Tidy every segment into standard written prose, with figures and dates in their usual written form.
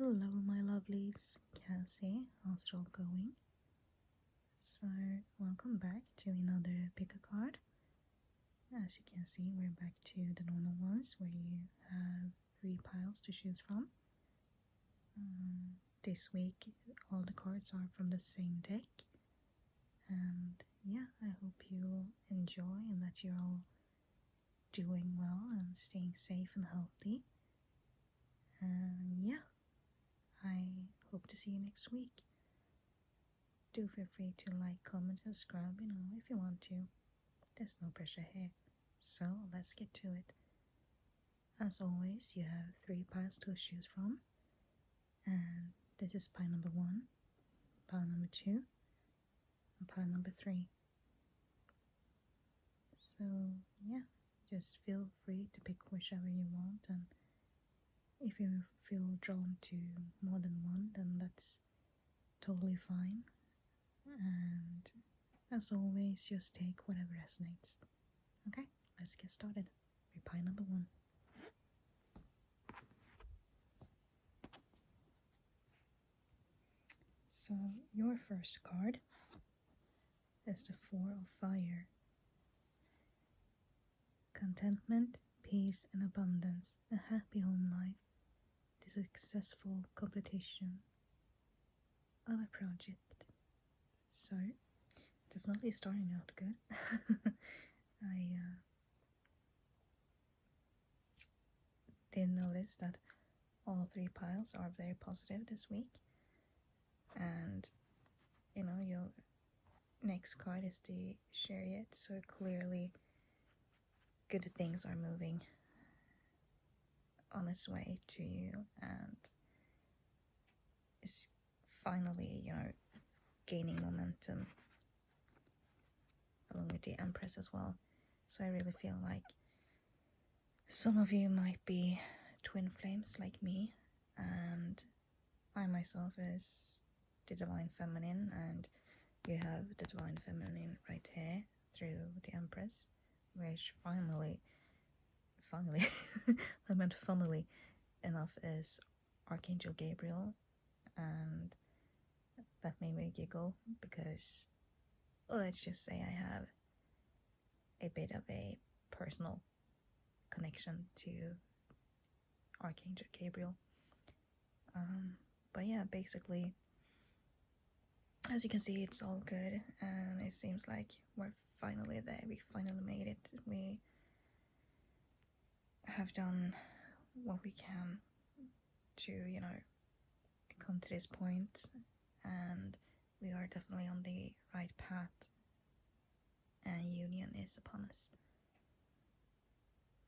Hello my lovelies, Cassie, how's it all going? So, welcome back to another pick a card. As you can see, we're back to the normal ones where you have 3 piles to choose from. This week all the cards are from the same deck, and yeah, I hope you enjoy and that you're all doing well and staying safe and healthy. And yeah, I hope to see you next week. Do feel free to like, comment, subscribe, if you want to. There's no pressure here. So let's get to it. As always, you have 3 piles to choose from. And this is pile number 1, pile number 2, and pile number 3. So yeah, just feel free to pick whichever you want, and if you feel drawn to more than one, then that's totally fine. And as always, just take whatever resonates. Okay, let's get started with pile number 1. So your first card is the 4 of Fire. Contentment, peace and abundance, a happy home life, the successful completion of a project. So, definitely starting out good. I did notice that all 3 piles are very positive this week. And, your next card is the Chariot, so clearly good things are moving on its way to you, and it's finally, gaining momentum along with the Empress as well. So I really feel like some of you might be twin flames like me, and I myself is the Divine Feminine, and you have the Divine Feminine right here through the Empress, which finally I meant funnily enough is Archangel Gabriel, and that made me giggle because, let's just say, I have a bit of a personal connection to Archangel Gabriel. But yeah, basically, as you can see, it's all good, and it seems like we're finally there. We finally made it. We have done what we can to, come to this point, and we are definitely on the right path, and union is upon us.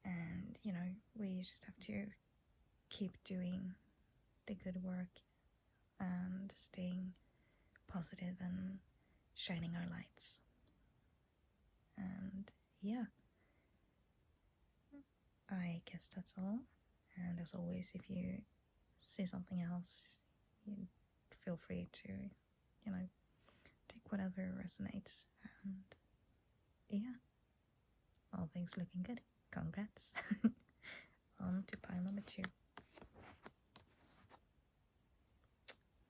And, we just have to keep doing the good work and staying positive and shining our lights. And yeah, I guess that's all. And as always, if you see something else, you feel free to, take whatever resonates. And yeah, all things looking good. Congrats. On to pile number 2.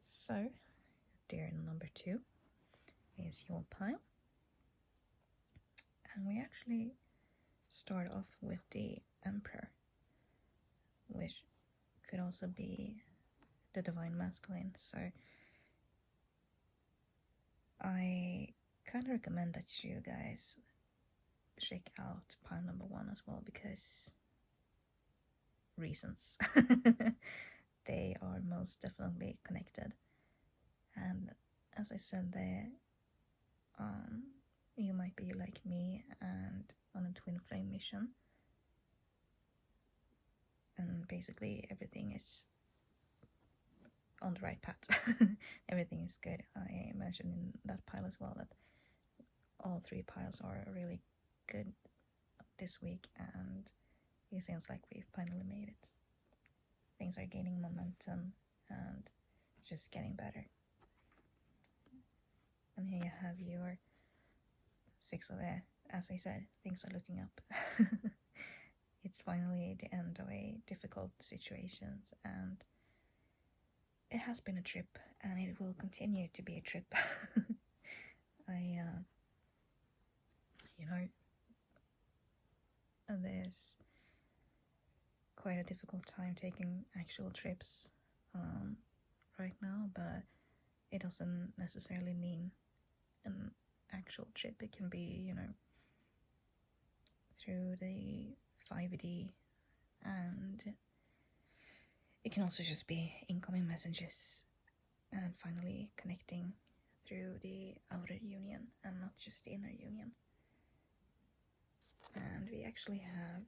So, dear number 2 is your pile. And we actually start off with the Emperor, which could also be the Divine Masculine. So I kind of recommend that you guys check out pile number 1 as well, because reasons. They are most definitely connected. And as I said there, you might be like me and on a twin flame mission, and basically everything is on the right path. Everything is good. I mentioned in that pile as well that all 3 piles are really good this week, and it seems like we've finally made it. Things are gaining momentum and just getting better. And here you have your 6 of Air. As I said, things are looking up. It's finally the end of a difficult situation, and it has been a trip, and it will continue to be a trip. I, you know, there's quite a difficult time taking actual trips right now, but it doesn't necessarily mean an actual trip. It can be, through the 5D, and it can also just be incoming messages and finally connecting through the outer union and not just the inner union. And we actually have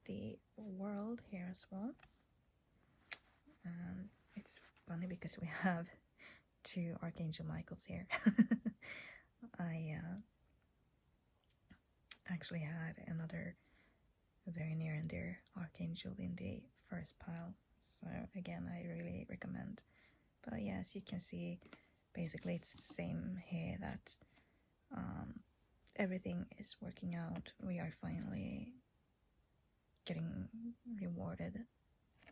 the world here as well. And it's funny because we have two Archangel Michaels here. I actually had another very near and dear Archangel in the first pile. So again, I really recommend. But yeah, as you can see, basically it's the same here, that everything is working out. We are finally getting rewarded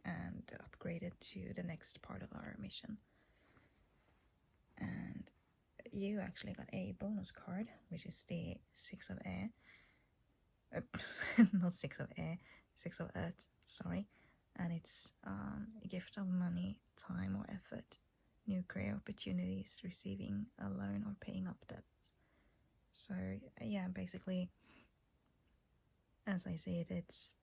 and upgraded to the next part of our mission. And you actually got a bonus card, which is the 6 of air. Not 6 of air, 6 of earth, sorry. And it's a gift of money, time, or effort, new career opportunities, receiving a loan, or paying up debts. So yeah, basically, as I see it, it's,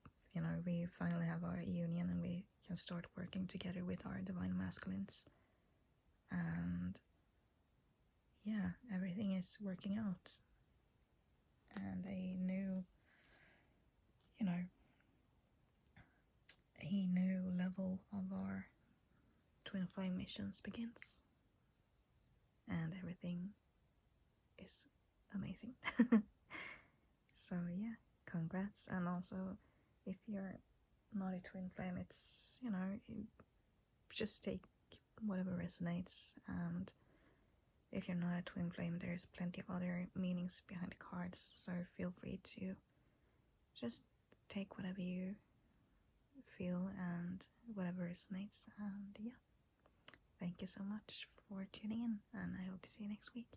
we finally have our union and we can start working together with our divine masculines. And yeah, everything is working out. And a new level of our twin flame missions begins, and everything is amazing. So yeah, congrats. And also, if you're not a twin flame, it's, just take whatever resonates. And if you're not a twin flame, there's plenty of other meanings behind the cards, so feel free to just take whatever you feel and whatever resonates. And yeah, thank you so much for tuning in, and I hope to see you next week.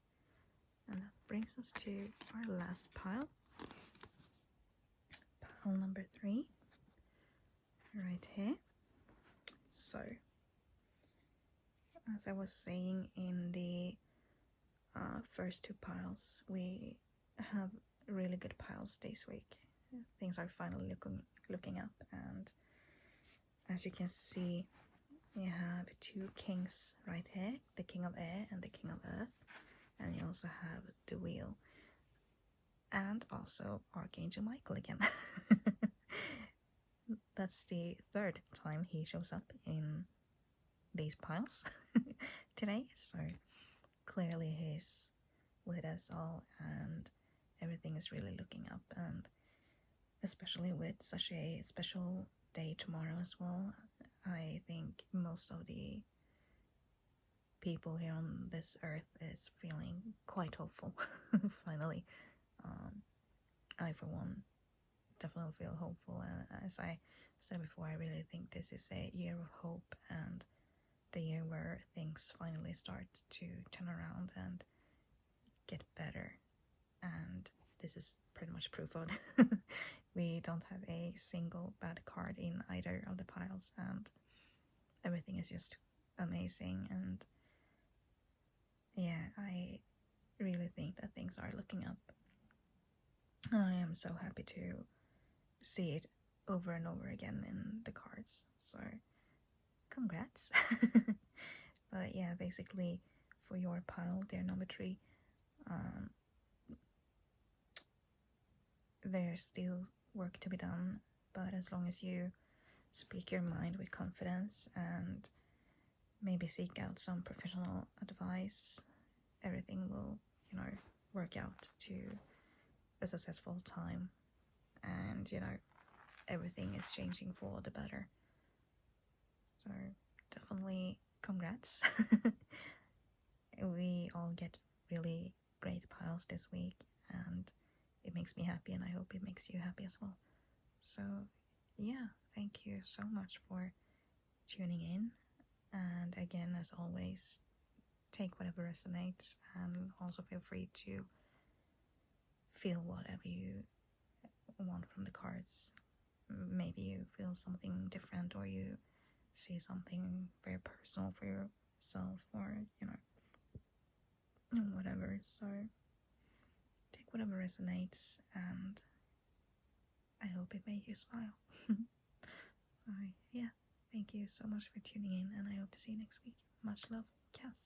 And that brings us to our last pile number 3, right here. So as I was saying in the first 2 piles, we have really good piles this week. Things are finally looking up, and as you can see, you have 2 kings right here, the King of Air and the King of Earth, and you also have the Wheel, and also Archangel Michael again. That's the 3rd time he shows up in these piles today, so clearly he's with us all, and everything is really looking up. And especially with such a special day tomorrow as well, I think most of the people here on this earth is feeling quite hopeful. Finally, I for one definitely feel hopeful, and as I said before, I really think this is a year of hope, and the year where things finally start to turn around and get better. And this is pretty much proof of it. We don't have a single bad card in either of the piles, and everything is just amazing. And yeah, I really think that things are looking up, and I am so happy to see it over and over again in the cards. So congrats. But yeah, basically for your pile, dear number 3, there's still work to be done, but as long as you speak your mind with confidence and maybe seek out some professional advice, everything will, work out to a successful time. And, everything is changing for the better. So definitely congrats. We all get really great piles this week, and it makes me happy, and I hope it makes you happy as well. So yeah, thank you so much for tuning in. And again, as always, take whatever resonates, and also feel free to feel whatever you want from the cards. Maybe you feel something different, or you see something very personal for yourself, or whatever. So take whatever resonates, and I hope it made you smile. So yeah, thank you so much for tuning in, and I hope to see you next week. Much love, Cass.